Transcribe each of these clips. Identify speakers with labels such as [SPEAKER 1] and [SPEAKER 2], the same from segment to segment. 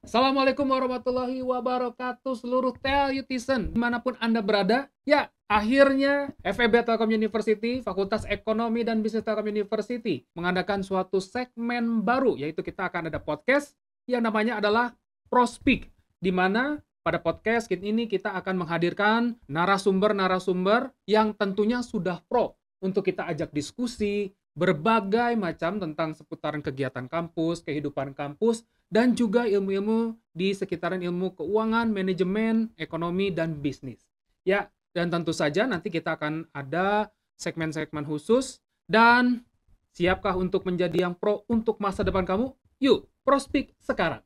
[SPEAKER 1] Assalamualaikum warahmatullahi wabarakatuh seluruh Telutizen dimanapun Anda berada. Ya, akhirnya FEB Telkom University, Fakultas Ekonomi dan Bisnis Telkom University mengadakan suatu segmen baru, yaitu kita akan ada podcast yang namanya adalah Prospik, di mana pada podcast ini kita akan menghadirkan narasumber-narasumber yang tentunya sudah pro untuk kita ajak diskusi berbagai macam tentang seputaran kegiatan kampus, kehidupan kampus, dan juga ilmu-ilmu di sekitaran ilmu keuangan, manajemen, ekonomi, dan bisnis. Ya, dan tentu saja nanti kita akan ada segmen-segmen khusus. Dan siapkah untuk menjadi yang pro untuk masa depan kamu? Yuk, prospek sekarang.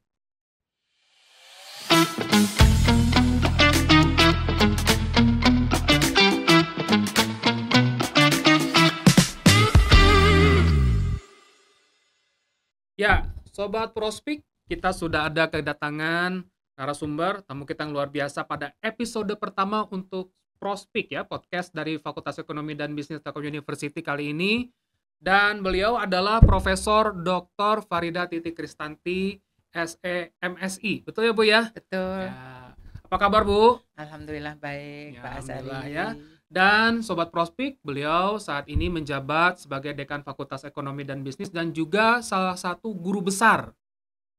[SPEAKER 1] Ya, Sobat Prospek, kita sudah ada kedatangan narasumber, tamu kita yang luar biasa pada episode pertama untuk Prospek ya, podcast dari Fakultas Ekonomi dan Bisnis Telkom University kali ini. Dan beliau adalah Profesor Dr. Farida Titi Kristanti, SE MSI. Betul ya Bu ya?
[SPEAKER 2] Betul.
[SPEAKER 1] Ya. Apa kabar Bu?
[SPEAKER 2] Alhamdulillah baik,
[SPEAKER 1] Ya,
[SPEAKER 2] Pak Asari.
[SPEAKER 1] alhamdulillah ya. Dan Sobat Prospek, beliau saat ini menjabat sebagai Dekan Fakultas Ekonomi dan Bisnis dan juga salah satu guru besar.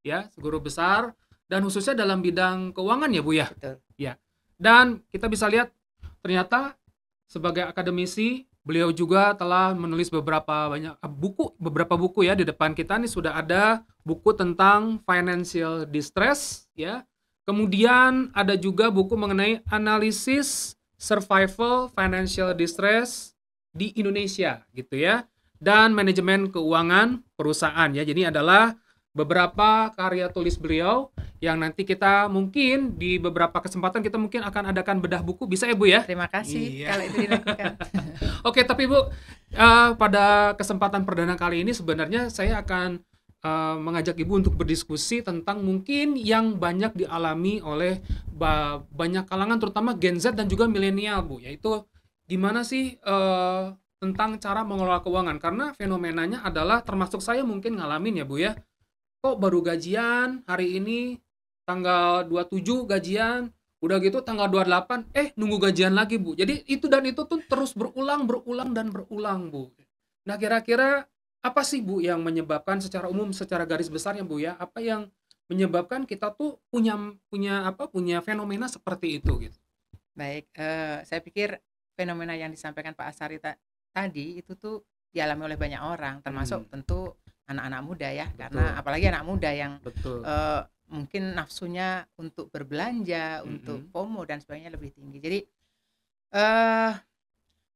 [SPEAKER 1] Ya, guru besar dan khususnya dalam bidang keuangan ya Bu ya.
[SPEAKER 2] Betul.
[SPEAKER 1] Ya. Dan kita bisa lihat ternyata sebagai akademisi beliau juga telah menulis beberapa buku ya. Di depan kita nih sudah ada buku tentang financial distress ya. Kemudian ada juga buku mengenai analisis survival financial distress di Indonesia gitu ya. Dan manajemen keuangan perusahaan ya. Jadi adalah beberapa karya tulis beliau yang nanti kita mungkin di beberapa kesempatan kita mungkin akan adakan bedah buku, bisa ya Bu ya?
[SPEAKER 2] Terima kasih
[SPEAKER 1] Iya.
[SPEAKER 2] kalau itu dilakukan.
[SPEAKER 1] Oke, tapi Bu, pada kesempatan perdana kali ini sebenarnya saya akan mengajak Ibu untuk berdiskusi tentang mungkin yang banyak dialami oleh banyak kalangan terutama Gen Z dan juga milenial Bu, yaitu gimana sih tentang cara mengelola keuangan, karena fenomenanya adalah termasuk saya mungkin ngalamin ya Bu ya, kok baru gajian hari ini tanggal 27 gajian, udah gitu tanggal 28 nunggu gajian lagi Bu. Jadi itu tuh terus berulang Bu. Nah, kira-kira apa sih Bu yang menyebabkan secara umum, secara garis besarnya Bu ya, apa yang menyebabkan kita tuh punya fenomena seperti itu gitu.
[SPEAKER 2] Baik, saya pikir fenomena yang disampaikan Pak Asari tadi itu tuh dialami oleh banyak orang, termasuk tentu anak-anak muda ya.
[SPEAKER 1] Betul.
[SPEAKER 2] Karena apalagi anak muda yang
[SPEAKER 1] Betul.
[SPEAKER 2] mungkin nafsunya untuk berbelanja, untuk FOMO dan sebagainya lebih tinggi. Jadi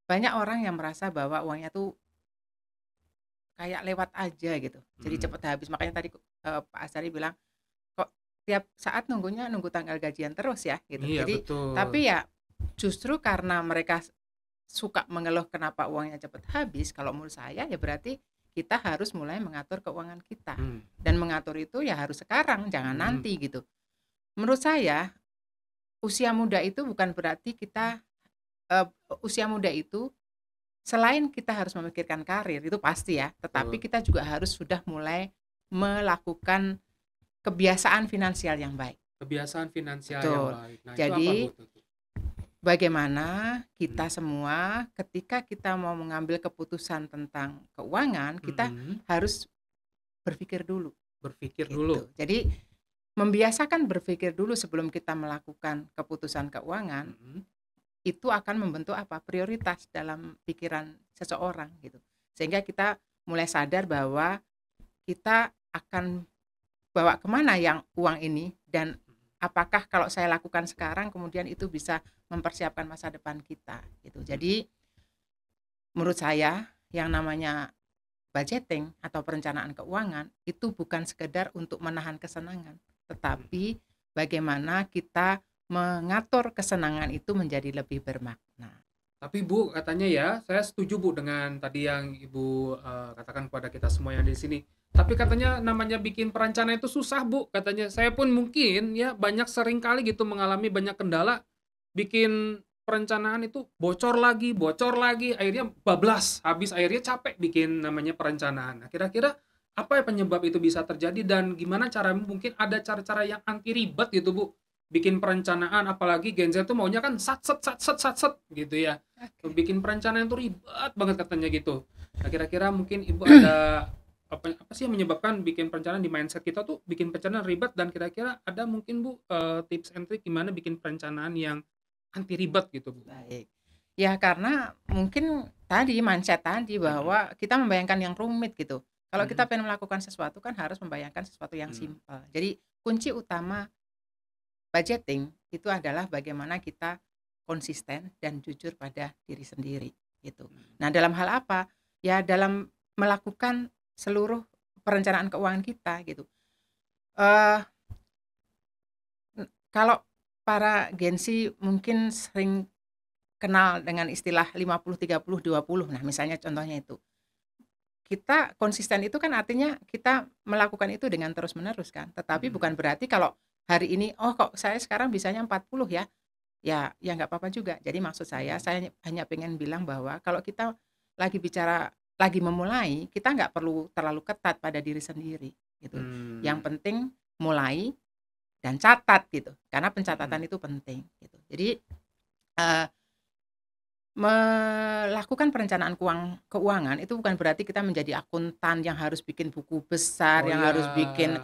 [SPEAKER 2] banyak orang yang merasa bahwa uangnya tuh kayak lewat aja gitu. Jadi cepat habis. Makanya tadi Pak Asari bilang kok tiap saat nunggu tanggal gajian terus ya gitu.
[SPEAKER 1] Iya,
[SPEAKER 2] Jadi
[SPEAKER 1] betul.
[SPEAKER 2] tapi ya justru karena mereka suka mengeluh kenapa uangnya cepat habis, kalau menurut saya ya berarti kita harus mulai mengatur keuangan kita. Dan mengatur itu ya harus sekarang, jangan nanti gitu. Menurut saya usia muda itu bukan berarti kita usia muda itu selain kita harus memikirkan karir itu pasti ya, tetapi kita juga harus sudah mulai melakukan kebiasaan finansial yang baik.
[SPEAKER 1] Kebiasaan finansial
[SPEAKER 2] Betul.
[SPEAKER 1] yang baik. Nah,
[SPEAKER 2] jadi
[SPEAKER 1] itu apa, Bu?
[SPEAKER 2] Bagaimana kita semua ketika kita mau mengambil keputusan tentang keuangan, kita harus berpikir dulu.
[SPEAKER 1] Berpikir
[SPEAKER 2] Gitu.
[SPEAKER 1] dulu.
[SPEAKER 2] Jadi membiasakan berpikir dulu sebelum kita melakukan keputusan keuangan, itu akan membentuk prioritas dalam pikiran seseorang gitu. Sehingga kita mulai sadar bahwa kita akan bawa kemana yang uang ini, dan apakah kalau saya lakukan sekarang kemudian itu bisa mempersiapkan masa depan kita gitu. Jadi menurut saya yang namanya budgeting atau perencanaan keuangan itu bukan sekedar untuk menahan kesenangan, tetapi bagaimana kita mengatur kesenangan itu menjadi lebih bermakna.
[SPEAKER 1] Tapi Bu, katanya ya, saya setuju Bu dengan tadi yang Ibu katakan kepada kita semua yang di sini. Tapi katanya namanya bikin perencanaan itu susah Bu, katanya. Saya pun mungkin ya banyak sering kali gitu mengalami banyak kendala, bikin perencanaan itu bocor lagi, akhirnya bablas, habis akhirnya capek bikin namanya perencanaan. Nah, kira-kira Apa ya penyebab itu bisa terjadi dan gimana cara mungkin ada cara-cara yang anti ribet gitu Bu? Bikin perencanaan apalagi Gen Z tuh maunya kan sat set gitu ya.
[SPEAKER 2] Oke.
[SPEAKER 1] Bikin perencanaan tuh ribet banget katanya gitu. Nah, kira-kira mungkin Ibu ada apa sih yang menyebabkan bikin perencanaan di mindset kita tuh bikin perencanaan ribet dan kira-kira ada mungkin Bu tips and trick gimana bikin perencanaan yang anti ribet gitu Bu?
[SPEAKER 2] Baik. Ya karena mungkin tadi mindset tadi
[SPEAKER 1] Mhm,
[SPEAKER 2] bahwa kita membayangkan yang rumit gitu. Kalau kita
[SPEAKER 1] mhm,
[SPEAKER 2] pengen melakukan sesuatu kan harus membayangkan sesuatu yang
[SPEAKER 1] mmm,
[SPEAKER 2] simpel. Jadi kunci utama budgeting itu adalah bagaimana kita konsisten dan jujur pada diri sendiri gitu.
[SPEAKER 1] mhm,
[SPEAKER 2] Nah, dalam hal apa? Ya dalam melakukan seluruh perencanaan keuangan kita gitu. Eh kalau para Gen Z mungkin sering kenal dengan istilah 50-30-20. Nah, misalnya contohnya itu. Kita konsisten itu kan artinya kita melakukan itu dengan terus-menerus kan. Tetapi
[SPEAKER 1] mhm,
[SPEAKER 2] bukan berarti kalau hari ini, "Oh kok saya sekarang bisanya 40 ya?" Ya nggak apa-apa juga. Jadi maksud
[SPEAKER 1] mhm,
[SPEAKER 2] saya hanya pengen bilang bahwa kalau kita lagi memulai, kita nggak perlu terlalu ketat pada diri sendiri gitu. Yang
[SPEAKER 1] mmm,
[SPEAKER 2] penting mulai dan catat gitu, karena
[SPEAKER 1] mhm,
[SPEAKER 2] pencatatan itu penting gitu. Jadi, eee melakukan perencanaan keuangan itu bukan berarti kita menjadi akuntan yang harus bikin buku besar,
[SPEAKER 1] oh
[SPEAKER 2] yang
[SPEAKER 1] iya,
[SPEAKER 2] harus bikin,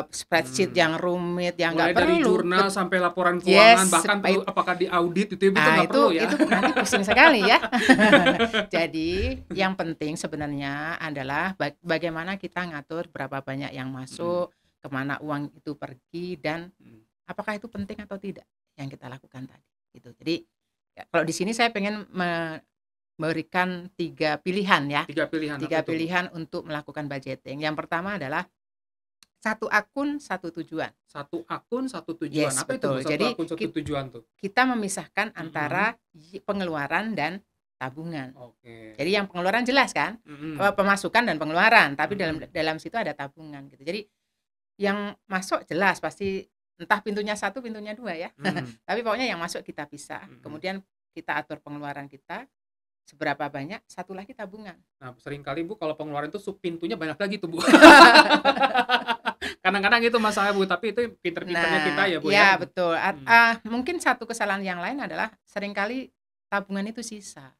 [SPEAKER 2] spreadsheet
[SPEAKER 1] mmm.
[SPEAKER 2] yang rumit, yang
[SPEAKER 1] Mulai
[SPEAKER 2] nggak
[SPEAKER 1] dari
[SPEAKER 2] perlu.
[SPEAKER 1] jurnal sampai laporan keuangan,
[SPEAKER 2] Yes,
[SPEAKER 1] bahkan perlu apakah diaudit itu
[SPEAKER 2] ah,
[SPEAKER 1] nggak perlu ya?
[SPEAKER 2] itu nanti pusing sekali ya. Jadi yang penting sebenarnya adalah bagaimana kita ngatur berapa banyak yang
[SPEAKER 1] Mhm,
[SPEAKER 2] masuk, kemana uang itu pergi, dan
[SPEAKER 1] mhm.
[SPEAKER 2] apakah itu penting atau tidak yang kita lakukan tadi, gitu. Jadi, ya kalau di sini saya pengen memberikan 3 pilihan ya,
[SPEAKER 1] 3 pilihan apa
[SPEAKER 2] 3
[SPEAKER 1] itu, Bu?
[SPEAKER 2] pilihan untuk melakukan budgeting. Yang pertama adalah satu akun, satu tujuan.
[SPEAKER 1] 1 akun, 1 tujuan.
[SPEAKER 2] Yes,
[SPEAKER 1] Apa itu, Bu,
[SPEAKER 2] betul.
[SPEAKER 1] 1
[SPEAKER 2] Jadi
[SPEAKER 1] akun, 1 tujuan tuh?
[SPEAKER 2] kita memisahkan
[SPEAKER 1] Mhm,
[SPEAKER 2] antara pengeluaran dan tabungan.
[SPEAKER 1] oke.
[SPEAKER 2] Jadi yang pengeluaran jelas kan,
[SPEAKER 1] Mhm,
[SPEAKER 2] pemasukan dan pengeluaran, tapi dalam
[SPEAKER 1] mhm,
[SPEAKER 2] dalam situ ada tabungan gitu. Jadi yang masuk jelas pasti entah pintunya satu, pintunya 2 ya.
[SPEAKER 1] mmm,
[SPEAKER 2] Tapi pokoknya yang masuk kita pisah,
[SPEAKER 1] mhm.
[SPEAKER 2] kemudian kita atur pengeluaran kita, seberapa banyak, satu lagi tabungan.
[SPEAKER 1] Nah, seringkali, Bu, kalau pengeluaran itu pintunya banyak lagi tuh, Bu. Kadang-kadang itu masalahnya, Bu, tapi itu pinter-pinternya kita
[SPEAKER 2] Nah,
[SPEAKER 1] ya, Bu, ya.
[SPEAKER 2] ya betul,
[SPEAKER 1] Mhm.
[SPEAKER 2] mungkin satu kesalahan yang lain adalah seringkali tabungan itu sisa,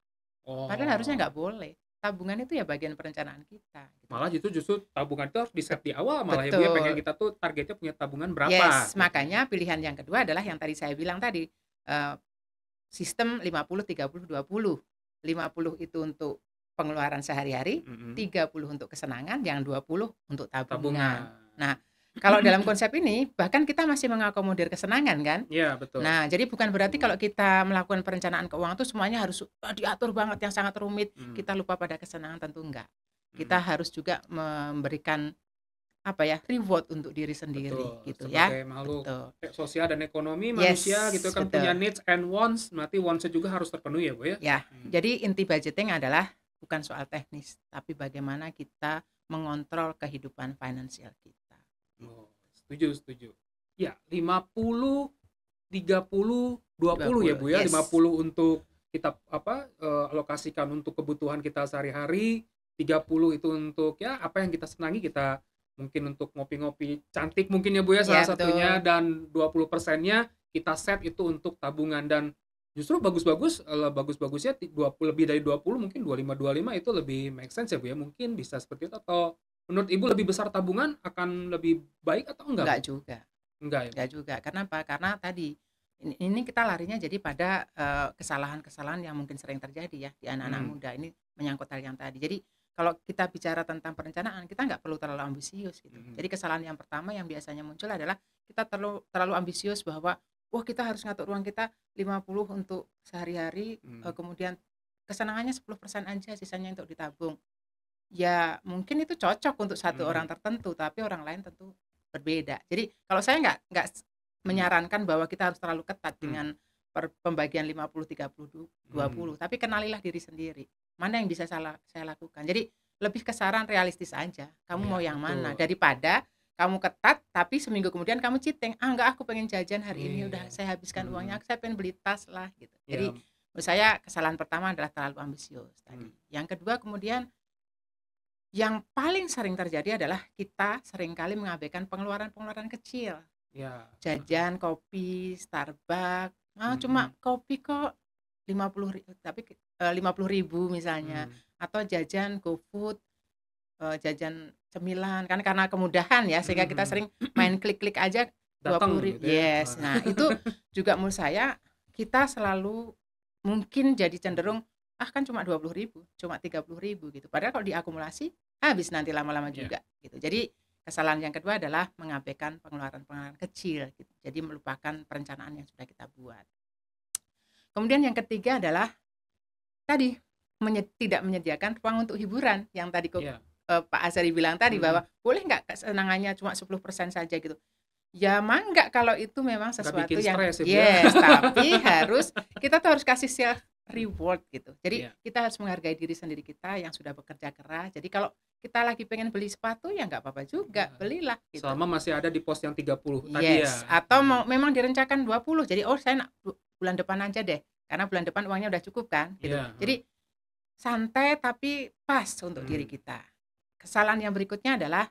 [SPEAKER 2] padahal harusnya
[SPEAKER 1] Oh,
[SPEAKER 2] nggak boleh. Tabungan itu ya bagian perencanaan kita gitu.
[SPEAKER 1] malah justru tabungan itu harus di-set
[SPEAKER 2] Bet
[SPEAKER 1] di awal malah ya, Bu, ya, pengen
[SPEAKER 2] betul,
[SPEAKER 1] kita tuh targetnya punya tabungan berapa
[SPEAKER 2] yes,
[SPEAKER 1] gitu.
[SPEAKER 2] makanya pilihan yang kedua adalah yang tadi saya bilang tadi, eee, sistem 50-30-20. 50 itu untuk pengeluaran sehari-hari,
[SPEAKER 1] Mhm,
[SPEAKER 2] 30 untuk kesenangan, yang 20 untuk tabungan.
[SPEAKER 1] tabungan.
[SPEAKER 2] Nah, kalau dalam konsep ini bahkan kita masih mengakomodir kesenangan kan.
[SPEAKER 1] Iya, betul.
[SPEAKER 2] Nah, jadi bukan berarti kalau kita melakukan perencanaan keuangan itu semuanya harus, diatur banget yang sangat rumit,
[SPEAKER 1] Mhm,
[SPEAKER 2] kita lupa pada kesenangan, tentu enggak. Kita
[SPEAKER 1] mhm,
[SPEAKER 2] harus juga memberikan, apa ya, reward untuk diri sendiri
[SPEAKER 1] betul.
[SPEAKER 2] gitu ya.
[SPEAKER 1] Sebagai makhluk
[SPEAKER 2] Betul.
[SPEAKER 1] sosial dan ekonomi manusia gitu
[SPEAKER 2] Yes,
[SPEAKER 1] kan punya
[SPEAKER 2] betul.
[SPEAKER 1] needs and wants, berarti wants-nya juga harus terpenuhi ya, Bu, ya?
[SPEAKER 2] Ya,
[SPEAKER 1] Mhm.
[SPEAKER 2] jadi inti budgeting adalah bukan soal teknis, tapi bagaimana kita mengontrol kehidupan finansial kita, gitu.
[SPEAKER 1] Oh, setuju setuju. Ya, 50-30-20 ya,
[SPEAKER 2] 20,
[SPEAKER 1] Bu, ya? lima
[SPEAKER 2] yes.
[SPEAKER 1] puluh untuk kita apa, alokasikan untuk kebutuhan kita sehari-hari, 30 itu untuk ya apa yang kita senangi kita mungkin untuk ngopi-ngopi cantik mungkin ya, Bu, ya, salah
[SPEAKER 2] Ya,
[SPEAKER 1] satunya
[SPEAKER 2] betul.
[SPEAKER 1] dan 20%-nya kita set itu untuk tabungan dan justru bagus-bagusnya 20 lebih dari 20 mungkin 25 itu lebih make sense ya, Bu, ya? Mungkin bisa seperti itu atau menurut Ibu lebih besar tabungan akan lebih baik atau enggak,
[SPEAKER 2] Enggak
[SPEAKER 1] Bu?
[SPEAKER 2] juga.
[SPEAKER 1] Enggak ya, Bu?
[SPEAKER 2] Enggak juga. Kenapa? Karena tadi, ini kita larinya jadi pada, kesalahan-kesalahan yang mungkin sering terjadi ya di anak-anak
[SPEAKER 1] Mhm,
[SPEAKER 2] muda. Ini menyangkut hal yang tadi. Jadi kalau kita bicara tentang perencanaan, kita nggak perlu terlalu ambisius gitu.
[SPEAKER 1] mhm,
[SPEAKER 2] Jadi kesalahan yang pertama yang biasanya muncul adalah kita terlalu terlalu ambisius bahwa, wah kita harus ngatur uang kita 50 untuk sehari-hari,
[SPEAKER 1] mhm,
[SPEAKER 2] kemudian kesenangannya 10% aja, sisanya untuk ditabung. Ya mungkin itu cocok untuk satu orang
[SPEAKER 1] mhm,
[SPEAKER 2] tertentu, tapi orang lain tentu berbeda. Jadi kalau saya nggak
[SPEAKER 1] mhm,
[SPEAKER 2] menyarankan bahwa kita harus terlalu ketat
[SPEAKER 1] mhm,
[SPEAKER 2] dengan pembagian 50-30-20,
[SPEAKER 1] mmm,
[SPEAKER 2] tapi kenalilah diri sendiri. Mana yang bisa saya lakukan. Jadi lebih ke saran realistis aja, kamu
[SPEAKER 1] iya
[SPEAKER 2] mau yang mana,
[SPEAKER 1] betul,
[SPEAKER 2] daripada kamu ketat tapi seminggu kemudian kamu cheating, "Ah, enggak aku pengen jajan hari ini, udah
[SPEAKER 1] iya,
[SPEAKER 2] saya habiskan uangnya,
[SPEAKER 1] mhm,
[SPEAKER 2] saya pengen beli tas lah," gitu. Jadi
[SPEAKER 1] iya,
[SPEAKER 2] menurut saya kesalahan pertama adalah terlalu ambisius
[SPEAKER 1] mhm,
[SPEAKER 2] tadi. Yang kedua kemudian Yang paling sering terjadi adalah kita seringkali mengabaikan pengeluaran-pengeluaran kecil.
[SPEAKER 1] Ya.
[SPEAKER 2] Jajan, kopi, Starbucks, cuma kopi kok 50.000 misalnya, atau jajan GoFood, jajan cemilan, kan karena kemudahan ya, sehingga kita sering main klik-klik aja 20.000.
[SPEAKER 1] Gitu ya.
[SPEAKER 2] Yes, nah itu juga menurut saya kita selalu mungkin jadi cenderung kan cuma 20.000, cuma 30.000 gitu. Padahal kalau diakumulasi habis nanti lama-lama juga gitu. Jadi kesalahan yang kedua adalah mengabaikan pengeluaran-pengeluaran kecil gitu. Jadi melupakan perencanaan yang sudah kita buat. Kemudian yang ketiga adalah tadi tidak menyediakan ruang untuk hiburan yang tadi Pak Azari bilang tadi bahwa boleh nggak kesenangannya cuma 10% saja gitu. Ya mangga kalau itu memang sesuatu yang tapi kita tuh harus kasih self reward gitu. Jadi kita harus menghargai diri sendiri kita yang sudah bekerja keras. Jadi kalau kita lagi pengen beli sepatu ya nggak apa-apa juga, belilah gitu.
[SPEAKER 1] Selama masih ada di pos yang 30 tadi ya.
[SPEAKER 2] Atau memang direncanakan 20. Jadi saya bulan depan aja deh. Karena bulan depan uangnya udah cukup kan gitu. Jadi santai tapi pas untuk diri kita. Kesalahan yang berikutnya adalah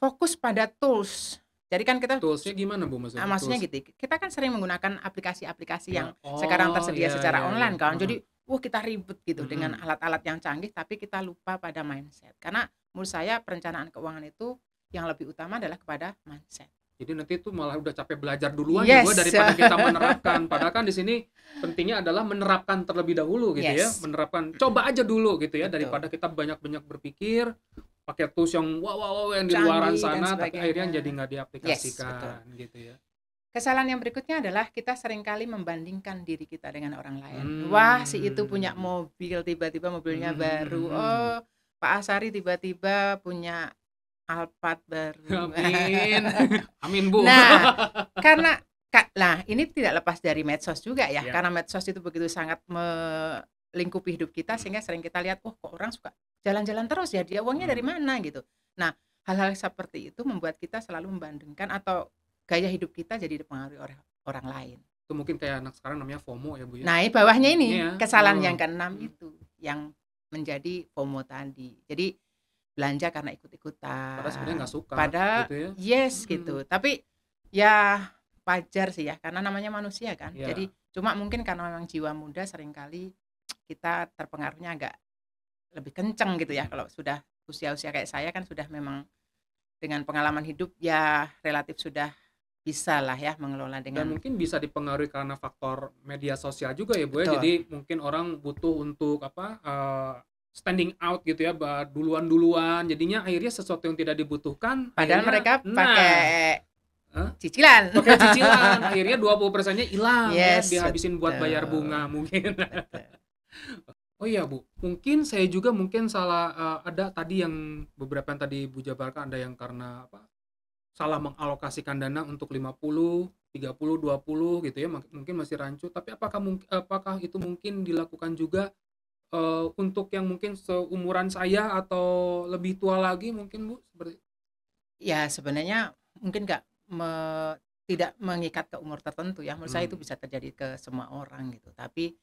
[SPEAKER 2] fokus pada tools. Jadi kan kita
[SPEAKER 1] toolsnya gimana Bu maksudnya?
[SPEAKER 2] Maksudnya gitu, kita kan sering menggunakan aplikasi-aplikasi yang sekarang tersedia secara online kan. Jadi kita ribet gitu dengan alat-alat yang canggih, tapi kita lupa pada mindset. Karena menurut saya perencanaan keuangan itu yang lebih utama adalah kepada mindset.
[SPEAKER 1] Jadi nanti itu malah udah capek belajar duluan juga daripada kita menerapkan. Padahal kan di sini pentingnya adalah menerapkan terlebih dahulu gitu ya. Menerapkan, coba aja dulu gitu ya. Daripada kita banyak-banyak berpikir pakai tools yang wow yang di luaran sana tapi akhirnya jadi nggak diaplikasikan gitu ya.
[SPEAKER 2] Kesalahan yang berikutnya adalah kita seringkali membandingkan diri kita dengan orang lain. Wah, si itu punya mobil, tiba-tiba mobilnya baru. Oh, Pak Azari tiba-tiba punya Alphard baru.
[SPEAKER 1] Amin. Amin Bu.
[SPEAKER 2] Nah, karena ini tidak lepas dari medsos juga ya. Karena medsos itu begitu sangat melingkupi hidup kita sehingga sering kita lihat, kok orang suka jalan-jalan terus ya, dia uangnya dari mana gitu. Nah, hal-hal seperti itu membuat kita selalu membandingkan atau gaya hidup kita jadi dipengaruhi oleh orang lain.
[SPEAKER 1] Itu mungkin kayak anak sekarang namanya FOMO ya Bu ya.
[SPEAKER 2] Nah, bawahnya ini kesalahan yang keenam itu yang menjadi FOMO tadi. Jadi belanja karena ikut-ikutan.
[SPEAKER 1] Padahal sebenarnya nggak suka.
[SPEAKER 2] Padahal gitu ya? Gitu. Tapi ya wajar sih ya, karena namanya manusia kan. Jadi cuma mungkin karena memang jiwa muda seringkali kita terpengaruhnya agak lebih kenceng gitu ya. Kalau sudah usia-usia kayak saya kan sudah memang dengan pengalaman hidup ya relatif sudah bisa lah ya mengelola dengan.
[SPEAKER 1] Dan mungkin bisa dipengaruhi karena faktor media sosial juga ya Bu ya. Jadi mungkin orang butuh untuk standing out gitu ya, duluan jadinya akhirnya sesuatu yang tidak dibutuhkan
[SPEAKER 2] padahal mereka pakai cicilan.
[SPEAKER 1] Akhirnya 20%-nya hilang dihabisin buat bayar bunga mungkin. Oh iya Bu, mungkin saya juga salah ada tadi yang beberapa yang tadi Bu jabarkan, ada yang karena salah mengalokasikan dana untuk 50, 30, 20 gitu ya, mungkin masih rancu, tapi apakah itu mungkin dilakukan juga untuk yang mungkin seumuran saya atau lebih tua lagi mungkin Bu seperti?
[SPEAKER 2] Ya sebenarnya mungkin tidak mengikat ke umur tertentu ya, menurut saya itu bisa terjadi ke semua orang gitu, tapi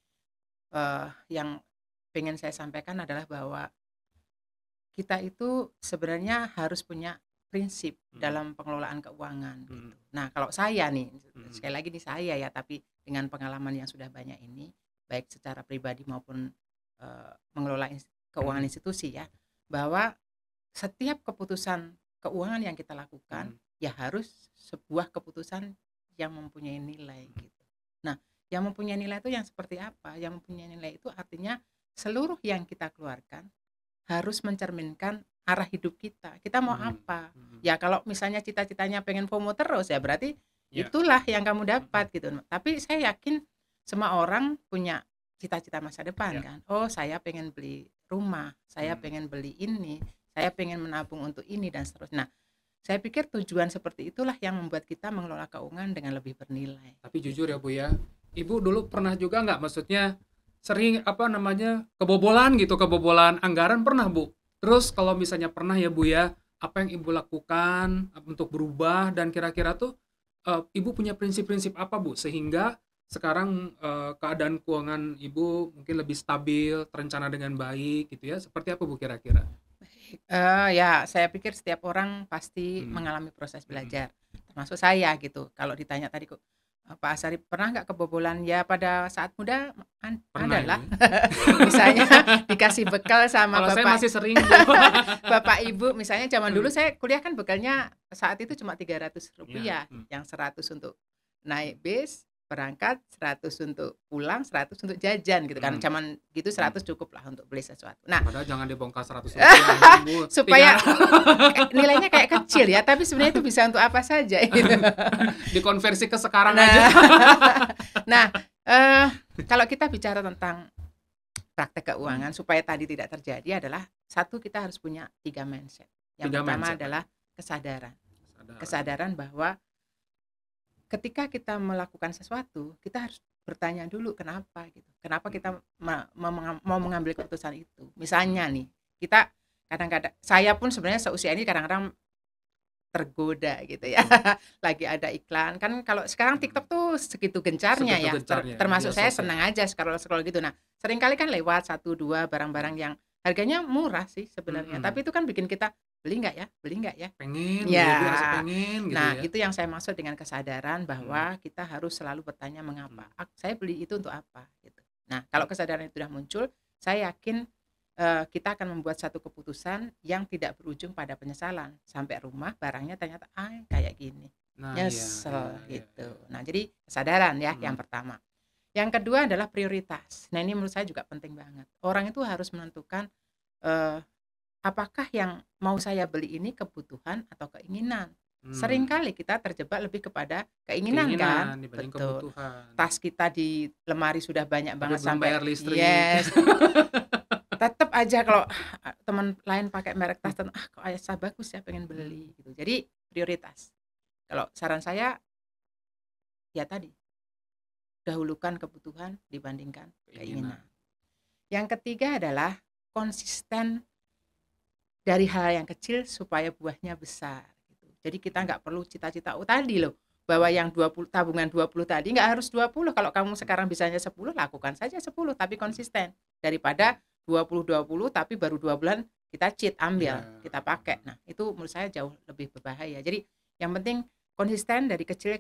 [SPEAKER 2] yang pengen saya sampaikan adalah bahwa kita itu sebenarnya harus punya prinsip dalam pengelolaan keuangan gitu. Nah kalau saya nih, sekali lagi nih saya ya, tapi dengan pengalaman yang sudah banyak ini, baik secara pribadi maupun mengelola keuangan institusi ya, bahwa setiap keputusan keuangan yang kita lakukan ya harus sebuah keputusan yang mempunyai nilai gitu. Nah yang mempunyai nilai itu yang seperti apa? Yang mempunyai nilai itu artinya seluruh yang kita keluarkan harus mencerminkan arah hidup kita. Kita mau apa? Ya kalau misalnya cita-citanya pengen FOMO terus ya berarti itulah yang kamu dapat gitu. Tapi saya yakin semua orang punya cita-cita masa depan kan. Oh saya pengen beli rumah, saya pengen beli ini, saya pengen menabung untuk ini dan seterusnya. Nah saya pikir tujuan seperti itulah yang membuat kita mengelola keuangan dengan lebih bernilai.
[SPEAKER 1] Tapi jujur ya Bu ya, Ibu dulu pernah juga nggak, maksudnya sering kebobolan anggaran pernah Bu? Terus kalau misalnya pernah ya Bu ya, apa yang Ibu lakukan untuk berubah, dan kira-kira tuh Ibu punya prinsip-prinsip apa Bu sehingga sekarang keadaan keuangan Ibu mungkin lebih stabil, terencana dengan baik gitu ya, seperti apa Bu kira-kira?
[SPEAKER 2] Ya saya pikir setiap orang pasti
[SPEAKER 1] Hmm.
[SPEAKER 2] mengalami proses
[SPEAKER 1] Hmm.
[SPEAKER 2] belajar, termasuk saya gitu. Kalau ditanya tadi kok, Pak Asari pernah nggak kebobolan? Ya pada saat muda
[SPEAKER 1] Pernah
[SPEAKER 2] adalah.
[SPEAKER 1] Ibu.
[SPEAKER 2] Misalnya dikasih bekal sama
[SPEAKER 1] Kalau saya
[SPEAKER 2] bapak
[SPEAKER 1] masih sering Bu.
[SPEAKER 2] bapak ibu, misalnya zaman dulu
[SPEAKER 1] Hmm.
[SPEAKER 2] saya kuliah kan bekalnya saat itu cuma Rp300,
[SPEAKER 1] Ya. Hmm.
[SPEAKER 2] yang 100 untuk naik bis, berangkat, 100 untuk pulang, 100 untuk jajan gitu kan.
[SPEAKER 1] Hmm.
[SPEAKER 2] Zaman gitu 100 cukup lah untuk beli sesuatu. Nah,
[SPEAKER 1] Padahal jangan dibongkar Rp100 Bu.
[SPEAKER 2] supaya nilainya kayak kecil ya, tapi sebenarnya itu bisa untuk apa saja gitu.
[SPEAKER 1] Dikonversi ke sekarang
[SPEAKER 2] Nah,
[SPEAKER 1] aja.
[SPEAKER 2] nah kalau kita bicara tentang praktek keuangan supaya tadi tidak terjadi adalah satu, kita harus punya 3 mindset. Yang
[SPEAKER 1] 3
[SPEAKER 2] pertama
[SPEAKER 1] mindset.
[SPEAKER 2] adalah kesadaran bahwa ketika kita melakukan sesuatu, kita harus bertanya dulu kenapa gitu. Kenapa kita mau mengambil keputusan itu? Misalnya nih, kita kadang-kadang, saya pun sebenarnya seusia ini kadang-kadang tergoda gitu ya. Lagi ada iklan kan, kalau sekarang TikTok tuh segitu gencarnya
[SPEAKER 1] Segitu
[SPEAKER 2] ya.
[SPEAKER 1] gencarnya,
[SPEAKER 2] Termasuk
[SPEAKER 1] media
[SPEAKER 2] saya
[SPEAKER 1] sosial.
[SPEAKER 2] senang aja scroll gitu. Nah, seringkali kan lewat 1, 2 barang-barang yang harganya murah sih sebenarnya. Tapi itu kan bikin kita beli nggak ya?
[SPEAKER 1] Pengen
[SPEAKER 2] Ya.
[SPEAKER 1] gitu, rasa pengen gitu
[SPEAKER 2] Nah,
[SPEAKER 1] ya.
[SPEAKER 2] itu yang saya maksud dengan kesadaran bahwa kita harus selalu bertanya mengapa. Saya beli itu untuk apa gitu. Nah, kalau kesadaran itu sudah muncul, saya yakin kita akan membuat satu keputusan yang tidak berujung pada penyesalan. Sampai rumah barangnya ternyata kayak gini.
[SPEAKER 1] Nah,
[SPEAKER 2] Nyesel
[SPEAKER 1] iya.
[SPEAKER 2] gitu. Nah, jadi kesadaran ya yang pertama. Yang kedua adalah prioritas. Nah, ini menurut saya juga penting banget. Orang itu harus menentukan apakah yang mau saya beli ini kebutuhan atau keinginan. Seringkali kita terjebak lebih kepada keinginan kan,
[SPEAKER 1] dibanding
[SPEAKER 2] betul.
[SPEAKER 1] kebutuhan.
[SPEAKER 2] Tas kita di lemari sudah banyak banget
[SPEAKER 1] belum
[SPEAKER 2] sampai
[SPEAKER 1] bayar listrik.
[SPEAKER 2] yes. Tetap aja kalau teman lain pakai merek tas, kok Aisyah bagus ya, pengen beli gitu. Jadi prioritas. Kalau saran saya ya tadi, dahulukan kebutuhan dibandingkan keinginan. Yang ketiga adalah konsisten dari hal yang kecil supaya buahnya besar gitu. Jadi kita nggak perlu cita-cita tadi loh, bahwa yang 20 tabungan 20 tadi nggak harus 20. Kalau kamu sekarang bisanya 10, lakukan saja 10 tapi konsisten, daripada 20 tapi baru 2 bulan kita cheat, ambil, kita pakai. Nah, itu menurut saya jauh lebih berbahaya. Jadi yang penting konsisten dari kecil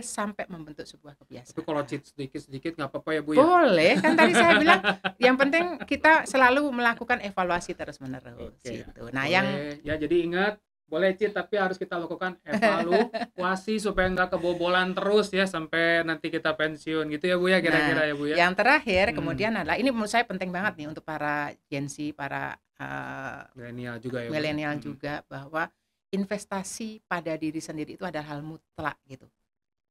[SPEAKER 2] sampai membentuk sebuah kebiasaan.
[SPEAKER 1] Tapi kalau cheat sedikit nggak apa-apa ya Bu ya?
[SPEAKER 2] Boleh, kan tadi saya bilang yang penting kita selalu melakukan evaluasi terus-menerus gitu. Nah,
[SPEAKER 1] boleh. Ya jadi ingat, boleh cheat tapi harus kita lakukan evaluasi supaya nggak kebobolan terus ya sampai nanti kita pensiun gitu ya Bu ya, kira-kira ya Bu ya.
[SPEAKER 2] Yang terakhir kemudian adalah, ini menurut saya penting banget nih untuk para Gen Z, para
[SPEAKER 1] milenial juga ya Bu.
[SPEAKER 2] milenial juga, bahwa investasi pada diri sendiri itu adalah hal mutlak gitu.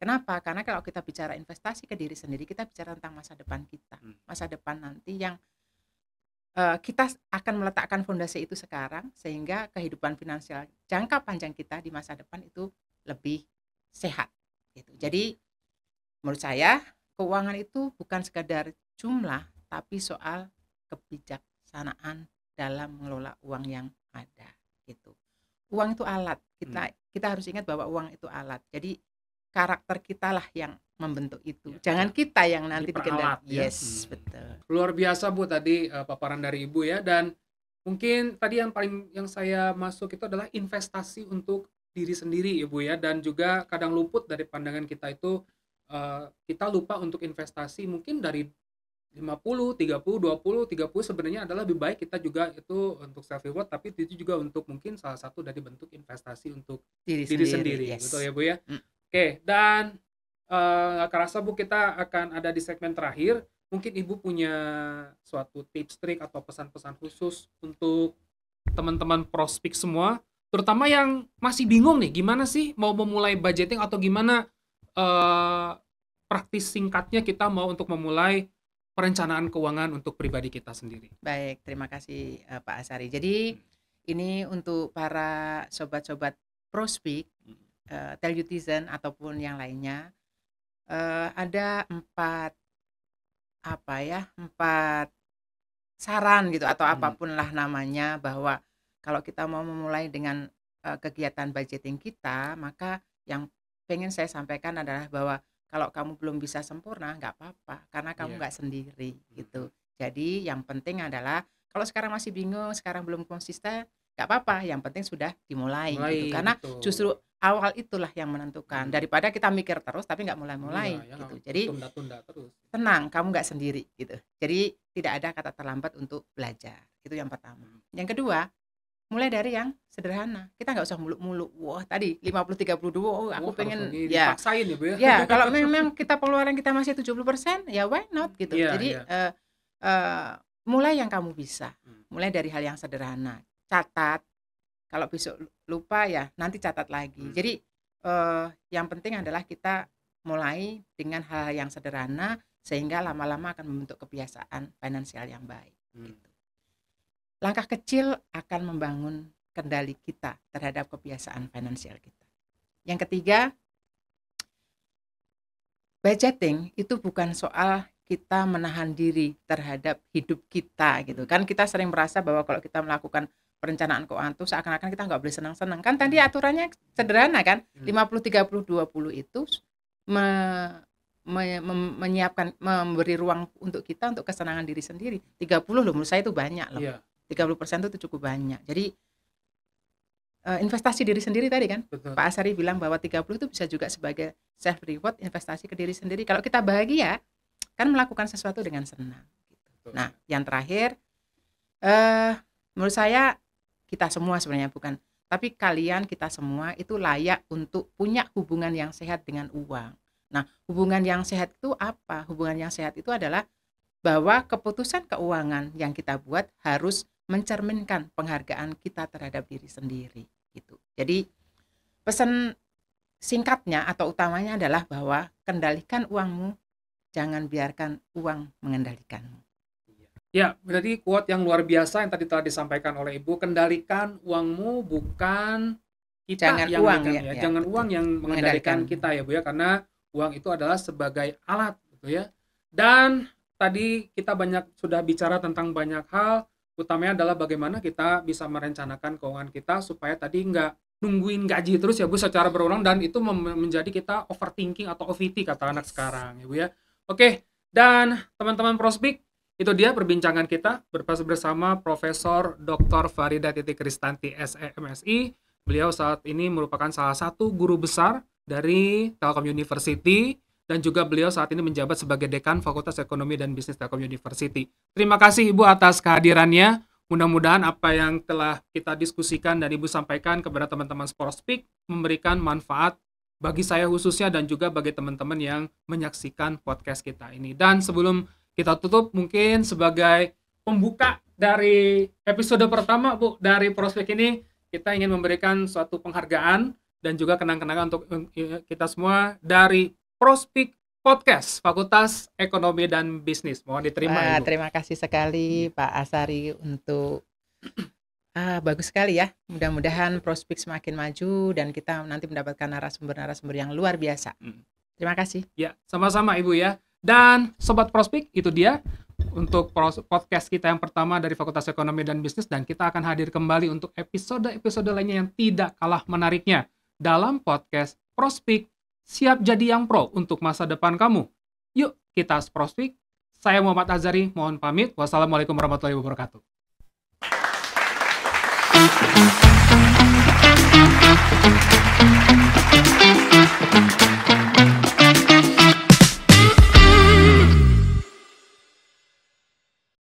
[SPEAKER 2] Kenapa? Karena kalau kita bicara investasi ke diri sendiri, kita bicara tentang masa depan kita. Masa depan nanti yang kita akan meletakkan fondasi itu sekarang, sehingga kehidupan finansial jangka panjang kita di masa depan itu lebih sehat gitu. Jadi menurut saya keuangan itu bukan sekadar jumlah, tapi soal kebijaksanaan dalam mengelola uang yang ada gitu. Uang itu alat. Kita harus ingat bahwa uang itu alat. Jadi karakter kita lah yang membentuk itu. Jangan kita yang nanti dikendalikan. Yes, betul.
[SPEAKER 1] Luar biasa Bu tadi paparan dari Ibu ya, dan mungkin tadi yang saya masuk itu adalah investasi untuk diri sendiri ya Bu ya, dan juga kadang luput dari pandangan kita itu, kita lupa untuk investasi mungkin dari 50, 30, 20, 30 sebenarnya adalah lebih baik kita juga itu untuk self reward, tapi itu juga untuk mungkin salah satu dari bentuk investasi untuk diri sendiri.
[SPEAKER 2] Yes.
[SPEAKER 1] Betul ya Bu ya. Oke, dan nggak kerasa Bu kita akan ada di segmen terakhir. Mungkin Ibu punya suatu tips trik atau pesan-pesan khusus untuk teman-teman prospek semua, terutama yang masih bingung nih gimana sih mau memulai budgeting atau gimana praktis singkatnya kita mau untuk memulai perencanaan keuangan untuk pribadi kita sendiri.
[SPEAKER 2] Baik, terima kasih Pak Asari. Jadi ini untuk para sobat-sobat prospek, Telutizen ataupun yang lainnya, ada 4 saran gitu atau apapun lah namanya, bahwa kalau kita mau memulai dengan kegiatan budgeting kita, maka yang pengen saya sampaikan adalah bahwa kalau kamu belum bisa sempurna nggak apa-apa, karena kamu nggak sendiri gitu. Jadi yang penting adalah kalau sekarang masih bingung, sekarang belum konsisten, nggak apa-apa, yang penting sudah dimulai gitu. Karena
[SPEAKER 1] betul.
[SPEAKER 2] justru awal itulah yang menentukan, daripada kita mikir terus tapi nggak mulai-mulai
[SPEAKER 1] Iya, ya
[SPEAKER 2] gitu.
[SPEAKER 1] nggak
[SPEAKER 2] Jadi
[SPEAKER 1] tunda-tunda terus.
[SPEAKER 2] tenang, kamu nggak sendiri gitu. Jadi tidak ada kata terlambat untuk belajar. Itu yang pertama. Yang kedua, mulai dari yang sederhana. Kita nggak usah muluk-muluk. Wah, tadi 50-30-20, aku
[SPEAKER 1] Wah,
[SPEAKER 2] pengen
[SPEAKER 1] harus
[SPEAKER 2] ya.
[SPEAKER 1] dipaksain ya Bu ya.
[SPEAKER 2] Ya, kalau memang kita pengeluaran kita masih 70%, ya why not gitu.
[SPEAKER 1] Iya,
[SPEAKER 2] Jadi
[SPEAKER 1] iya.
[SPEAKER 2] mulai yang kamu bisa. Mulai dari hal yang sederhana. Catat. Kalau besok lupa ya nanti catat lagi. Jadi yang penting adalah kita mulai dengan hal yang sederhana sehingga lama-lama akan membentuk kebiasaan finansial yang baik. Gitu. Langkah kecil akan membangun kendali kita terhadap kebiasaan finansial kita. Yang ketiga, budgeting itu bukan soal kita menahan diri terhadap hidup kita gitu kan. Kita sering merasa bahwa kalau kita melakukan perencanaan keuangan itu seakan-akan kita nggak boleh senang-senang. Kan tadi aturannya sederhana kan, 50-30-20 itu menyiapkan, memberi ruang untuk kita untuk kesenangan diri sendiri. 30 loh menurut saya itu banyak loh.
[SPEAKER 1] Iya.
[SPEAKER 2] 30% itu cukup banyak. Jadi investasi diri sendiri tadi kan.
[SPEAKER 1] Betul.
[SPEAKER 2] Pak Asari bilang bahwa 30 itu bisa juga sebagai self reward, investasi ke diri sendiri. Kalau kita bahagia kan melakukan sesuatu dengan senang gitu. Nah, yang terakhir menurut saya kita semua sebenarnya bukan, tapi kalian kita semua itu layak untuk punya hubungan yang sehat dengan uang. Nah, hubungan yang sehat itu apa? Hubungan yang sehat itu adalah bahwa keputusan keuangan yang kita buat harus mencerminkan penghargaan kita terhadap diri sendiri gitu. Jadi pesan singkatnya atau utamanya adalah bahwa kendalikan uangmu, jangan biarkan uang mengendalikanmu.
[SPEAKER 1] Ya, berarti quote yang luar biasa yang tadi telah disampaikan oleh Ibu, kendalikan uangmu, bukan kita
[SPEAKER 2] Jangan
[SPEAKER 1] yang
[SPEAKER 2] uang,
[SPEAKER 1] ya.
[SPEAKER 2] ya,
[SPEAKER 1] Jangan
[SPEAKER 2] betul.
[SPEAKER 1] uang yang mengendalikan kita ya Bu ya, karena uang itu adalah sebagai alat gitu ya. Dan tadi kita sudah bicara tentang banyak hal, utamanya adalah bagaimana kita bisa merencanakan keuangan kita supaya tadi nggak nungguin gaji terus ya Bu secara berulang, dan itu menjadi kita overthinking atau OVT kata anak sekarang ya Bu ya. Oke, dan teman-teman Prospik, itu dia perbincangan kita bersama Profesor Dr. Farida Kristanti SEMSI. Beliau saat ini merupakan salah satu guru besar dari Telkom University, dan juga beliau saat ini menjabat sebagai Dekan Fakultas Ekonomi dan Bisnis Telkom University. Terima kasih Ibu atas kehadirannya. Mudah-mudahan apa yang telah kita diskusikan dan Ibu sampaikan kepada teman-teman Prospik memberikan manfaat bagi saya khususnya dan juga bagi teman-teman yang menyaksikan podcast kita ini. Dan sebelum kita tutup, mungkin sebagai pembuka dari episode pertama Bu dari Prospik ini, kita ingin memberikan suatu penghargaan dan juga kenang-kenangan untuk kita semua dari Prospik Podcast Fakultas Ekonomi dan Bisnis. Mohon diterima Ibu.
[SPEAKER 2] Terima kasih sekali Pak Asari untuk bagus sekali ya. Mudah-mudahan Prospik semakin maju dan kita nanti mendapatkan narasumber-narasumber yang luar biasa. Terima kasih.
[SPEAKER 1] Ya, sama-sama Ibu ya. Dan Sobat Prospik, itu dia untuk podcast kita yang pertama dari Fakultas Ekonomi dan Bisnis, dan kita akan hadir kembali untuk episode-episode lainnya yang tidak kalah menariknya dalam podcast Prospik, siap jadi yang pro untuk masa depan kamu. Yuk, kita Prospik. Saya Muhammad Azhari, mohon pamit. Wassalamualaikum warahmatullahi wabarakatuh.